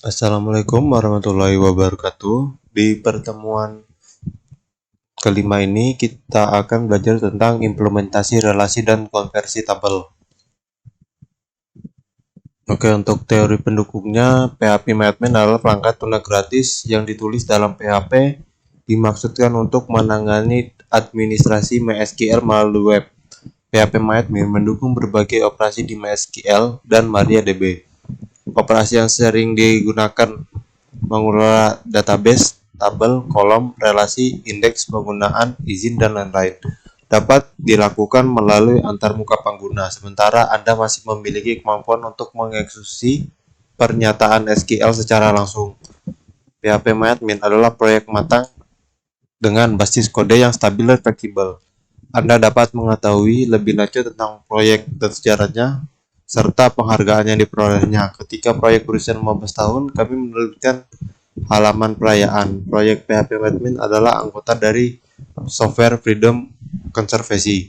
Assalamualaikum warahmatullahi wabarakatuh. Di pertemuan kelima ini kita akan belajar tentang implementasi relasi dan konversi tabel. Oke, untuk teori pendukungnya, PHP-MyAdmin adalah perangkat lunak gratis yang ditulis dalam PHP dimaksudkan untuk menangani administrasi MySQL melalui web. PHP-MyAdmin mendukung berbagai operasi di MySQL dan MariaDB. Operasi yang sering digunakan mengelola database, tabel, kolom, relasi, indeks, penggunaan, izin, dan lain-lain dapat dilakukan melalui antarmuka pengguna, sementara Anda masih memiliki kemampuan untuk mengeksekusi pernyataan SQL secara langsung. PHP-MyAdmin adalah proyek matang dengan basis kode yang stabil dan fleksibel. Anda dapat mengetahui lebih lanjut tentang proyek dan sejarahnya, serta penghargaan yang diperolehnya. Ketika proyek berusia 15 tahun, kami menerbitkan halaman perayaan. Proyek PHP-MyAdmin adalah anggota dari Software Freedom Conservancy.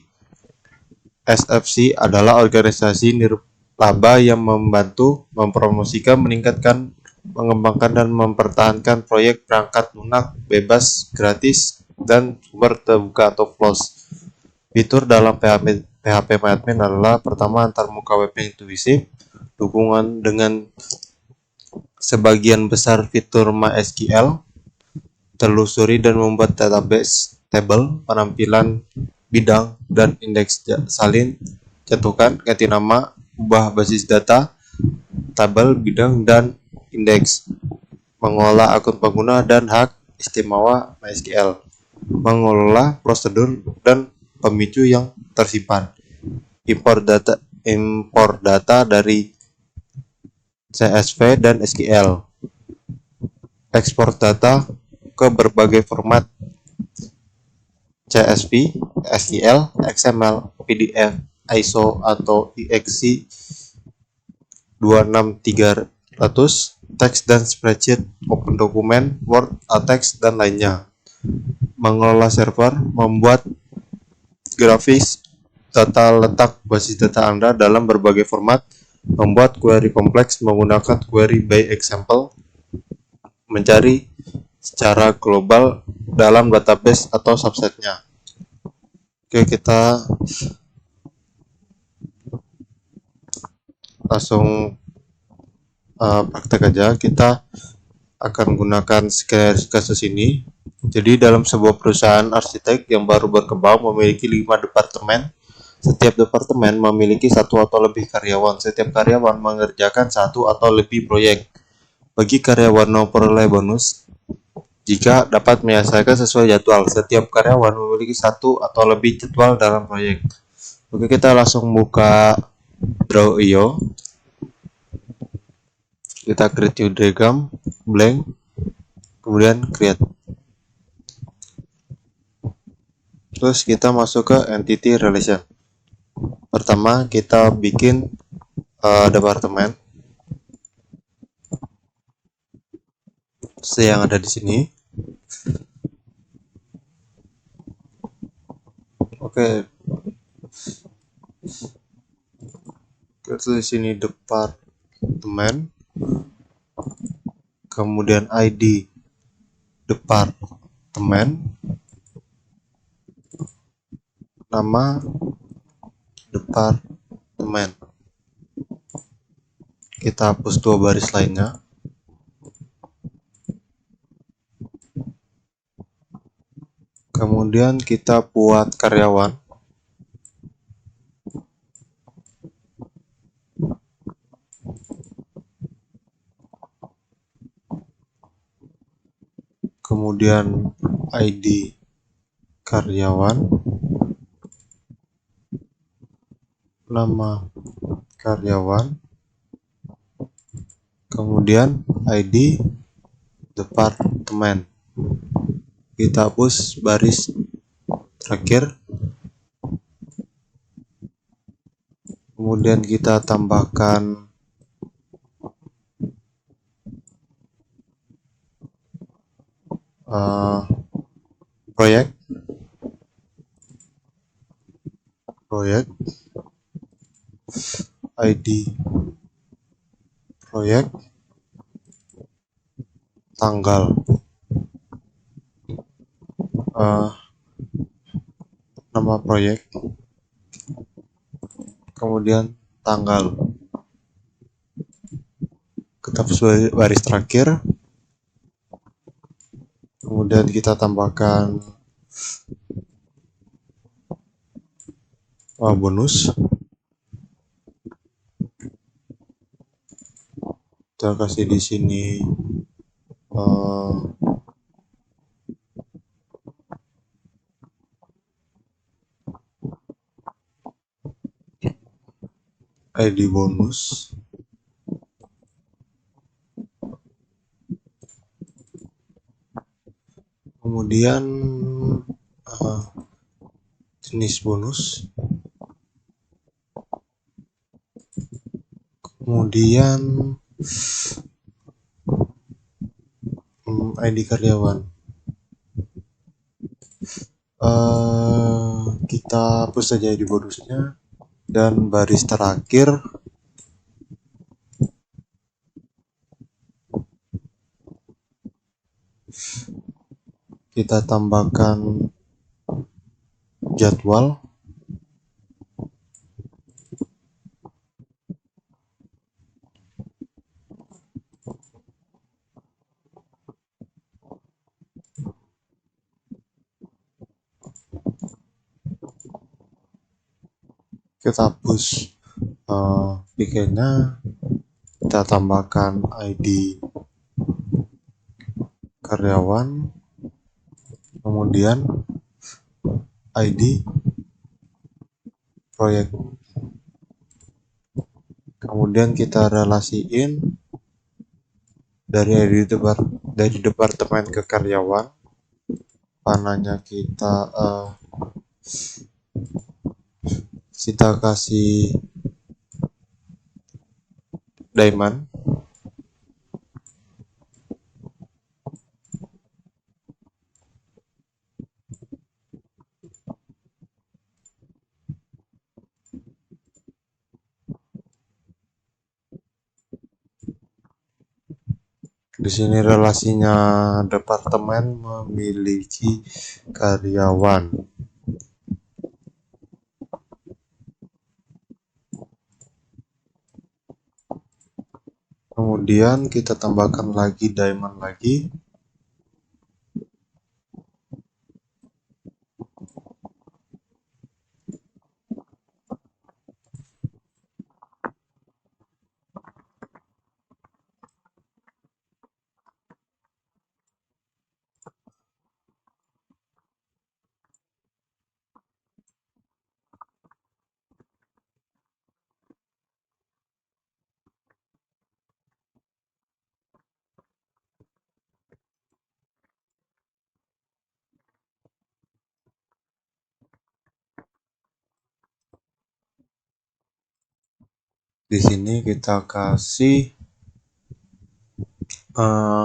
SFC adalah organisasi nirlaba yang membantu mempromosikan, meningkatkan, mengembangkan, dan mempertahankan proyek perangkat lunak bebas, gratis, dan sumber terbuka atau FLOSS. Fitur dalam PHP-MyAdmin adalah pertama, antarmuka web yang intuitif, dukungan dengan sebagian besar fitur MySQL, telusuri dan membuat database, tabel, penampilan bidang, dan indeks salin, jatuhkan, ganti nama, ubah basis data, tabel, bidang, dan indeks, mengolah akun pengguna dan hak istimewa MySQL, mengelola prosedur dan pemicu yang tersimpan, impor data dari CSV dan SQL, ekspor data ke berbagai format CSV, SQL, XML, PDF, ISO atau EXE 26300, teks dan spreadsheet, open dokumen, Word, text, dan lainnya. Mengelola server, membuat grafis, tata letak basis data Anda dalam berbagai format, membuat query kompleks menggunakan query by example, mencari secara global dalam database atau subsetnya. Oke, kita langsung praktek aja. Kita akan gunakan kasus ini. Jadi dalam sebuah perusahaan arsitek yang baru berkembang memiliki 5 departemen. Setiap departemen memiliki satu atau lebih karyawan. Setiap karyawan mengerjakan satu atau lebih proyek. Bagi karyawan memperoleh bonus jika dapat menyelesaikan sesuai jadwal. Setiap karyawan memiliki satu atau lebih jadwal dalam proyek. Oke, kita langsung buka Draw.io. Kita create new diagram, blank, kemudian create. Terus kita masuk ke entity relation. Pertama kita bikin departemen yang ada di sini. Oke. Kita di sini departemen, kemudian ID departemen, nama departemen. Kita hapus 2 baris lainnya. Kemudian kita buat karyawan. Kemudian ID karyawan, nama karyawan, kemudian ID departemen. Kita hapus baris terakhir, kemudian kita tambahkan proyek ID proyek, tanggal, nama proyek, kemudian tanggal, kita baris terakhir, kemudian kita tambahkan bonus, kita kasih di sini ID bonus, kemudian jenis bonus, kemudian ID karyawan. Kita hapus saja ID bonusnya, dan baris terakhir kita tambahkan jadwal, kita hapus pikirnya, kita tambahkan ID karyawan, kemudian ID proyek, kemudian kita relasiin dari departemen ke karyawan, panahnya kita kasih diamond, di sini relasinya departemen memiliki karyawan. Kemudian kita tambahkan lagi diamond lagi. Di sini kita kasih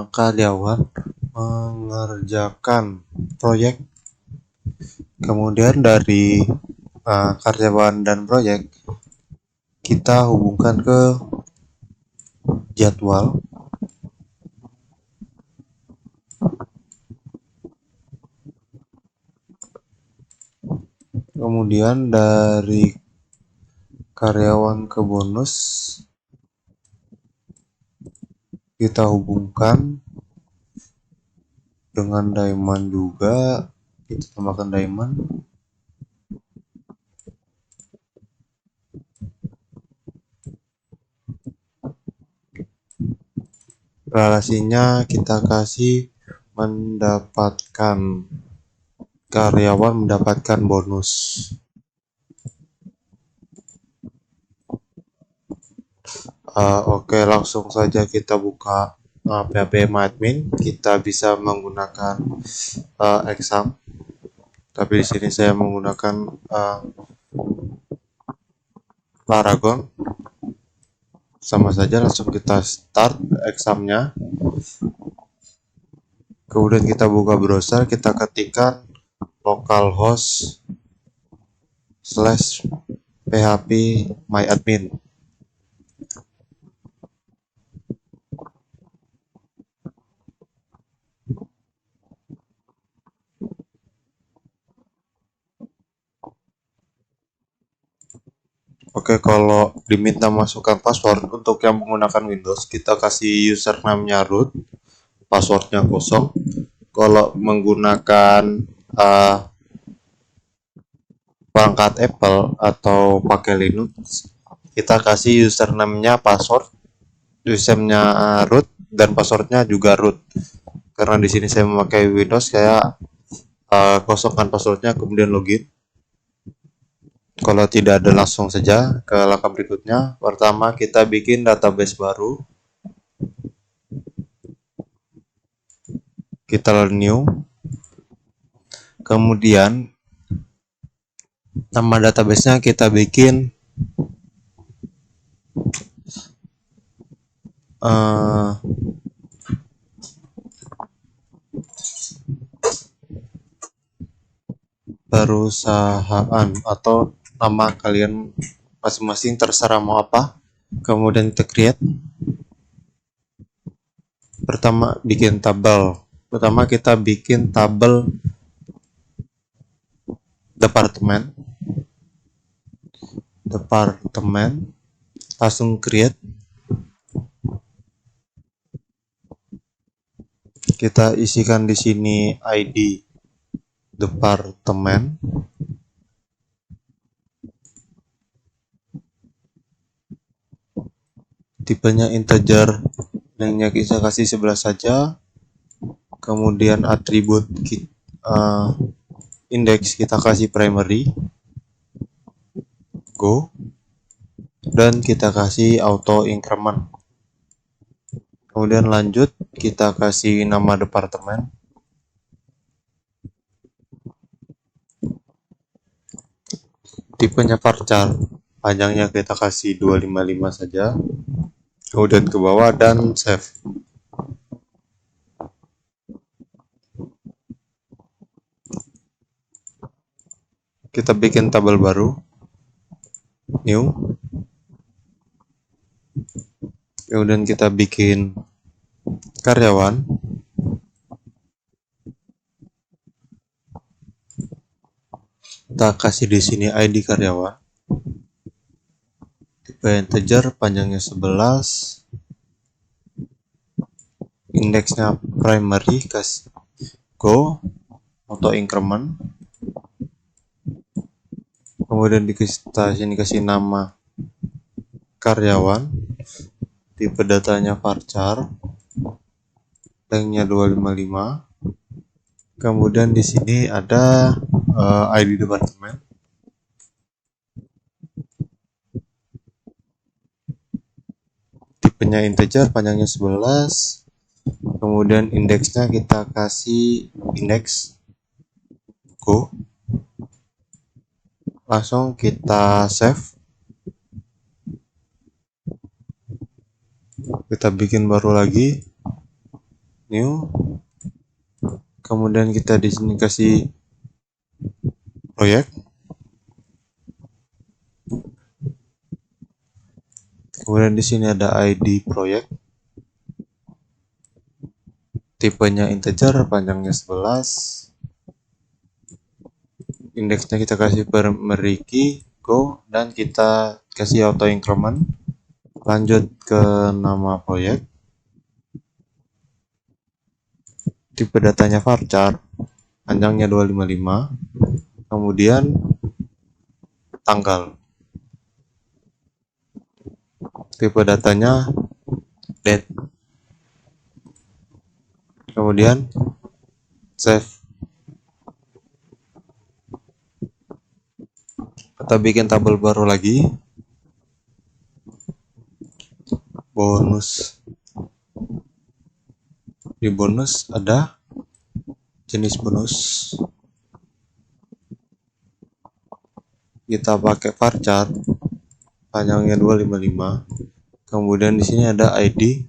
karyawan mengerjakan proyek, kemudian dari karyawan dan proyek kita hubungkan ke jadwal, kemudian dari karyawan ke bonus kita hubungkan dengan diamond juga, kita tambahkan diamond, relasinya kita kasih mendapatkan, karyawan mendapatkan bonus. Oke, langsung saja kita buka PHP MyAdmin. Kita bisa menggunakan exam, tapi di sini saya menggunakan Paragon. Sama saja, langsung kita start examnya. Kemudian kita buka browser, kita ketikkan localhost /php myadmin. Oke, kalau diminta masukkan password untuk yang menggunakan Windows, kita kasih username-nya root, passwordnya kosong. Kalau menggunakan perangkat Apple atau pakai Linux, kita kasih username-nya password, username-nya root, dan passwordnya juga root. Karena di sini saya memakai Windows, saya kosongkan passwordnya kemudian login. Kalau tidak ada, langsung saja ke langkah berikutnya. Pertama, kita bikin database baru. Kita new. Kemudian nama database-nya kita bikin perusahaan atau nama kalian masing-masing, terserah mau apa. Kemudian kita create. Pertama bikin tabel. Pertama kita bikin tabel departemen. Langsung create. Kita isikan di sini ID departemen. Tipenya integer, nilainya kita kasih 11 saja. Kemudian atribut indeks kita kasih primary, go, dan kita kasih auto increment. Kemudian lanjut, kita kasih nama departemen. Tipenya varchar, panjangnya kita kasih 255 saja. Kemudian ke bawah dan save. Kita bikin tabel baru, new. Kemudian kita bikin karyawan. Kita kasih di sini ID karyawan. Tipe integer, panjangnya 11. Indeksnya primary, kasih go, auto increment. Kemudian kita sini kasih nama karyawan. Tipe datanya varchar. Lengthnya 255. Kemudian di sini ada ID departemen. Tipenya integer, panjangnya 11. Kemudian indeksnya kita kasih indeks, go. Langsung kita save. Kita bikin baru lagi, new. Kemudian kita di sini kasih proyek. Kemudian di sini ada ID proyek. Tipenya integer, panjangnya 11. Indeksnya kita kasih primary key, go, dan kita kasih auto increment. Lanjut ke nama proyek. Tipe datanya varchar, panjangnya 255. Kemudian tanggal. Tipe datanya date. Kemudian save. Kita bikin tabel baru lagi, bonus. Di bonus ada jenis bonus. Kita pakai varchar, panjangnya 255. Kemudian di sini ada ID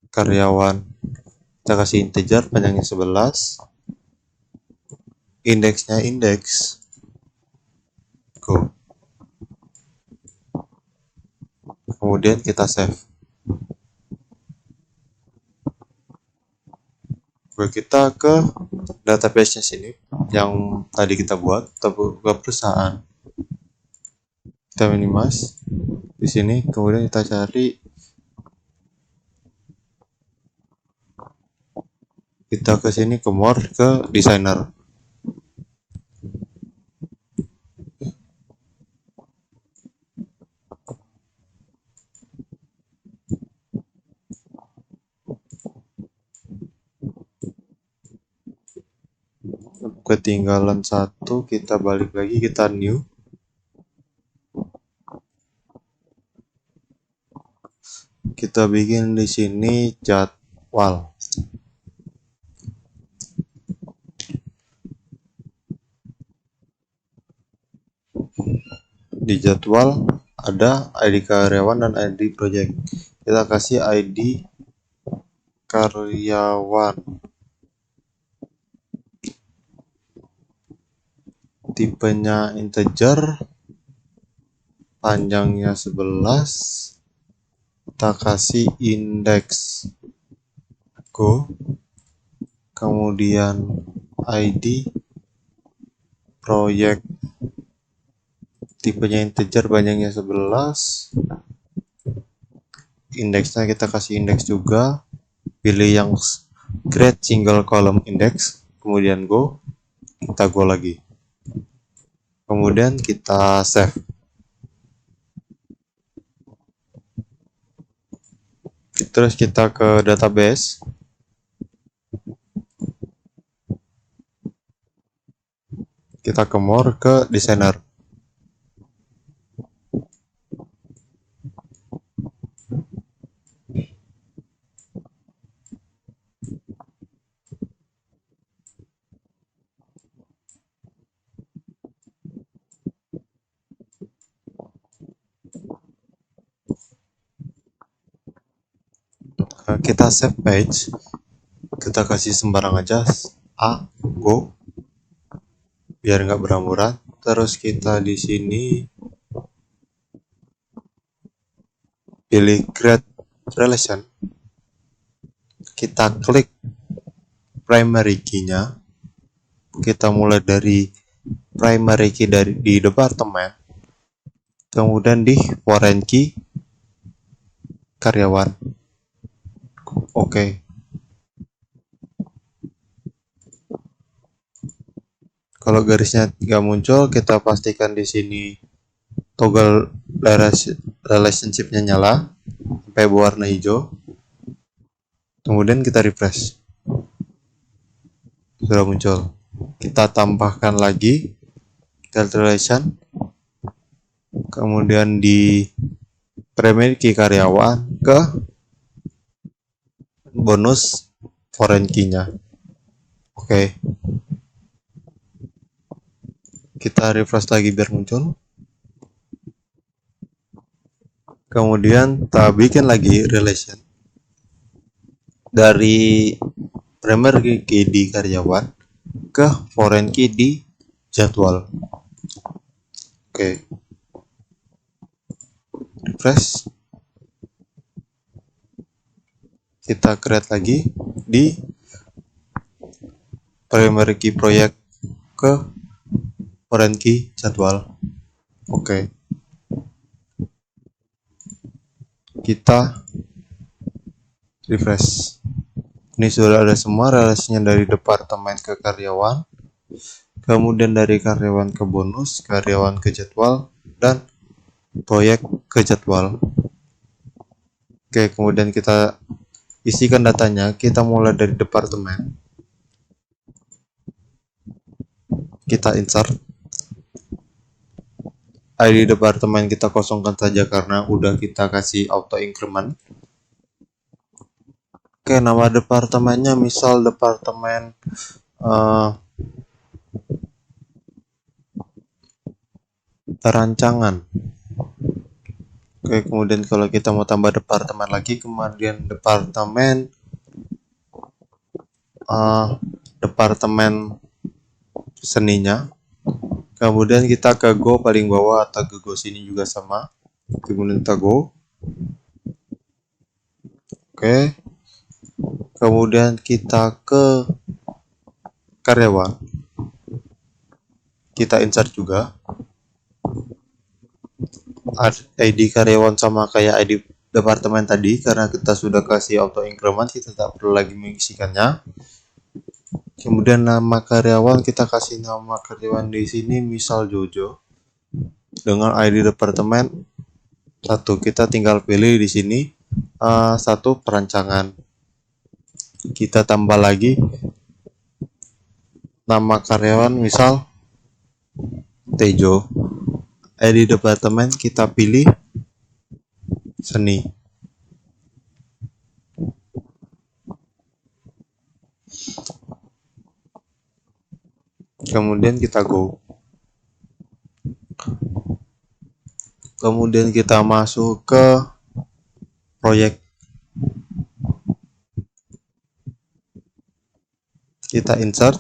karyawan. Kita kasih integer, panjangnya 11. Indeksnya indeks, go. Kemudian kita save. Kita ke database-nya sini yang tadi kita buat, ke perusahaan. kita minimize di sini, kemudian kita cari, kita ke sini ke more, ke designer. Ketinggalan satu, kita balik lagi, kita new. Kita bikin di sini jadwal. Di jadwal ada ID karyawan dan ID project. Kita kasih ID karyawan. Tipenya integer, panjangnya 11. Kita kasih indeks go, kemudian ID project, tipenya integer, panjangnya 11. Indeksnya kita kasih indeks juga, pilih yang create single column index, kemudian go, kita go lagi, kemudian kita save. Terus kita ke database, kita ke more, ke designer. Kita save page, kita kasih sembarang aja A, go, biar nggak beramburan. Terus kita di sini pilih create relation, kita klik primary key-nya, kita mulai dari primary key di departemen, kemudian di foreign key karyawan. Oke. Kalau garisnya nggak muncul, kita pastikan di sini toggle relationship-nya nyala sampai berwarna hijau. Kemudian kita refresh. Sudah muncul. Kita tambahkan lagi relation. Kemudian di primary key karyawan ke bonus foreign key-nya. Oke. Kita refresh lagi biar muncul. Kemudian kita bikin lagi relation dari primary key di karyawan ke foreign key di jadwal. Oke. Refresh. Kita create lagi di primary key project ke foreign key jadwal. Oke. Kita refresh. Ini sudah ada semua relasinya dari departemen ke karyawan, kemudian dari karyawan ke bonus, karyawan ke jadwal, dan proyek ke jadwal. Oke, kemudian kita isikan datanya. Kita mulai dari departemen, kita insert. ID departemen kita kosongkan saja karena udah kita kasih auto increment. Oke, nama departemennya misal departemen perancangan. Oke, kemudian kalau kita mau tambah departemen lagi, kemudian departemen departemen seninya. Kemudian kita ke go paling bawah atau ke go sini juga sama. Kemudian kita go. Oke. Kemudian kita ke karyawan. Kita insert juga. ID karyawan sama kayak ID departemen tadi, karena kita sudah kasih auto increment, kita tak perlu lagi mengisikannya. Kemudian nama karyawan, kita kasih nama karyawan di sini misal Jojo dengan ID departemen 1. Kita tinggal pilih di sini satu perancangan. Kita tambah lagi nama karyawan misal Tejo. ID departemen kita pilih seni. Kemudian kita go. Kemudian kita masuk ke proyek. Kita insert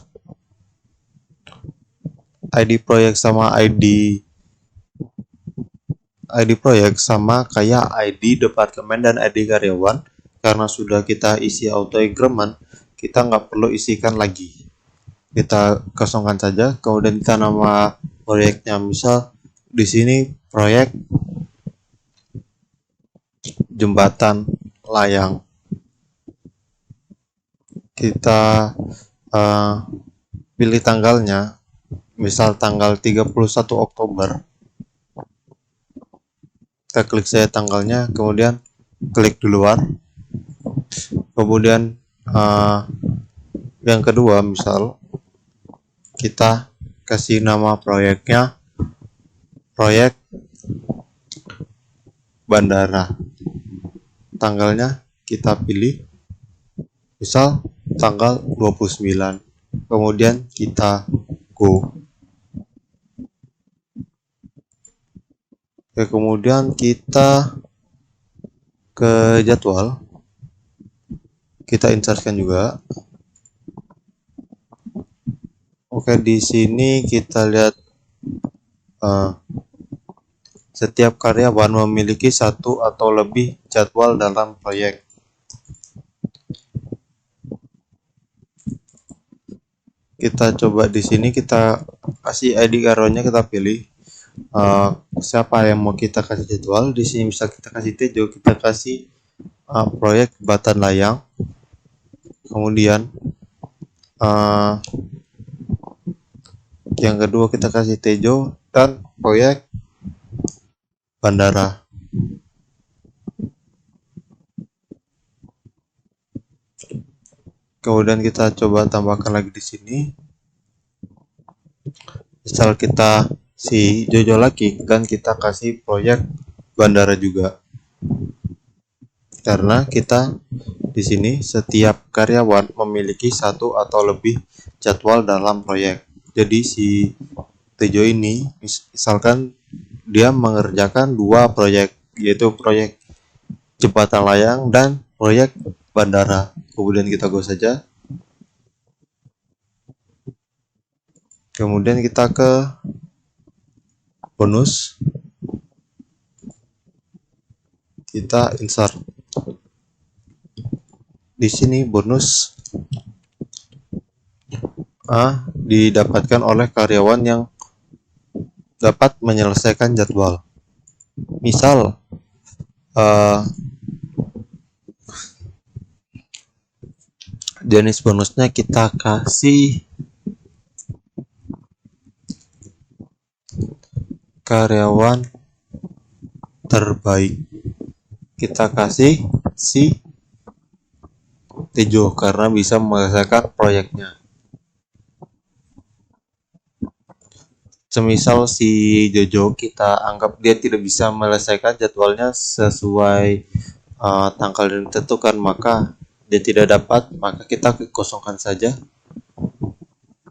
ID proyek sama ID proyek sama kayak ID departemen dan ID karyawan. Karena sudah kita isi auto increment, kita nggak perlu isikan lagi. Kita kosongkan saja. Kemudian kita nama proyeknya, misal di sini proyek jembatan layang. Kita pilih tanggalnya, misal tanggal 31 Oktober. Kita klik saja tanggalnya, kemudian klik di luar. Kemudian yang kedua, misal kita kasih nama proyeknya proyek bandara. Tanggalnya kita pilih misal tanggal 29. Kemudian kita go. Oke, kemudian kita ke jadwal. Kita insertkan juga. Oke, di sini kita lihat setiap karyawan memiliki satu atau lebih jadwal dalam proyek. Kita coba di sini, kita kasih ID karyawannya, kita pilih siapa yang mau kita kasih jadwal. Di sini bisa kita kasih Tejo, kita kasih proyek jembatan layang. Kemudian yang kedua kita kasih Tejo dan proyek bandara. Kemudian kita coba tambahkan lagi di sini. Misal kita si Jojo lagi, dan kita kasih proyek bandara juga. Karena kita di sini setiap karyawan memiliki satu atau lebih jadwal dalam proyek. Jadi si Tejo ini misalkan dia mengerjakan 2 proyek, yaitu proyek jembatan layang dan proyek bandara. Kemudian kita go saja. Kemudian kita ke bonus. Kita insert. Di sini bonus didapatkan oleh karyawan yang dapat menyelesaikan jadwal. Misal jenis bonusnya kita kasih karyawan terbaik. Kita kasih si Tejo karena bisa menyelesaikan proyeknya. Semisal si Jojo kita anggap dia tidak bisa menyelesaikan jadwalnya sesuai tanggal yang ditentukan, maka dia tidak dapat, maka kita kosongkan saja.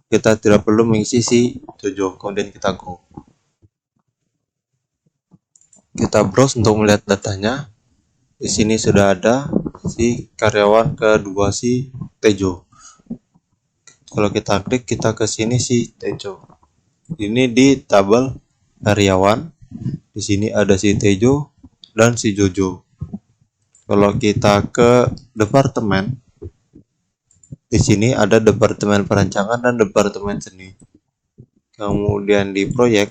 Kita tidak perlu mengisi si Jojo. Kemudian kita go. Kita browse untuk melihat datanya. Di sini sudah ada si karyawan kedua si Tejo. Kalau kita klik, kita ke sini si Tejo. Ini di tabel karyawan. Di sini ada si Tejo dan si Jojo. Kalau kita ke departemen, di sini ada departemen perancangan dan departemen seni. Kemudian di proyek,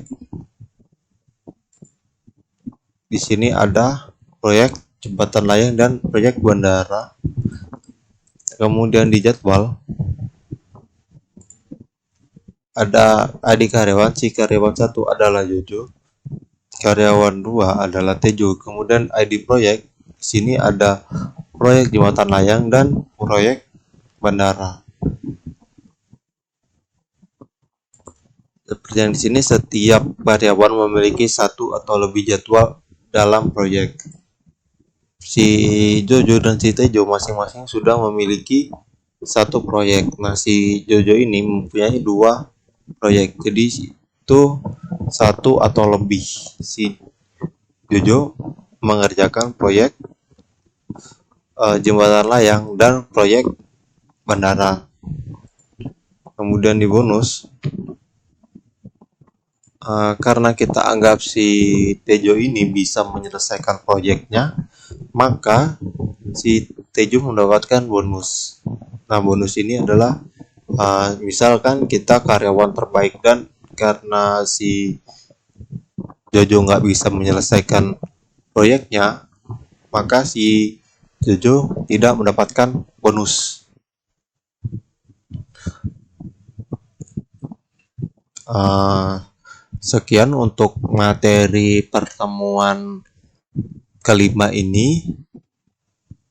Di sini ada proyek jembatan layang dan proyek bandara. Kemudian di jadwal ada ID karyawan, si karyawan 1 adalah Jojo, karyawan 2 adalah Tejo. Kemudian ID proyek, di sini ada proyek jembatan layang dan proyek bandara. Seperti yang di sini, setiap karyawan memiliki satu atau lebih jadwal dalam proyek. Si Jojo dan si Tejo masing-masing sudah memiliki satu proyek. Nah, si Jojo ini mempunyai 2 proyek, jadi itu satu atau lebih. Si Jojo mengerjakan proyek jembatan layang dan proyek bandara. Kemudian di bonus, karena kita anggap si Tejo ini bisa menyelesaikan proyeknya, maka si Tejo mendapatkan bonus. Nah, bonus ini adalah misalkan kita karyawan terbaik, dan karena si Jojo nggak bisa menyelesaikan proyeknya, maka si Jojo tidak mendapatkan bonus. Sekian untuk materi pertemuan kelima ini.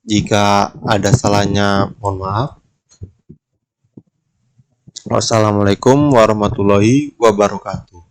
Jika ada salahnya, mohon maaf. Wassalamualaikum warahmatullahi wabarakatuh.